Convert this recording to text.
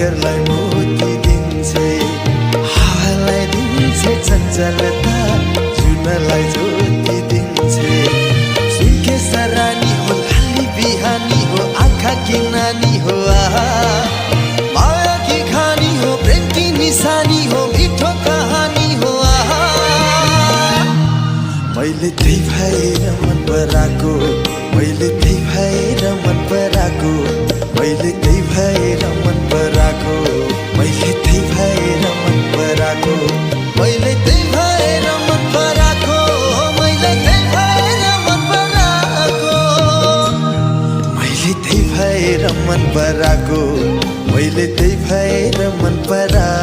सागरलाई मोती दिन्छे हावालाई दिन्छे चञ्चलता जुनलाई ज्योति दिन्छे सुनके सरानी हो लाली बिहानी हो आँखा की नानी हो आहा माया की खानी हो प्रेम की निशानी हो मिठो कहानी हो आहा मैले त्यही भएर मन पराको मैले त्यही भएर मन पराको मैले त्यही भएर मन पराको मैले त्यही भएर मन पराको मैले त्यही भएर मन पराको मैले त्यही भएर मन पराको मैले त्यही भएर मन पराको मैले त्यही भएर मन पराको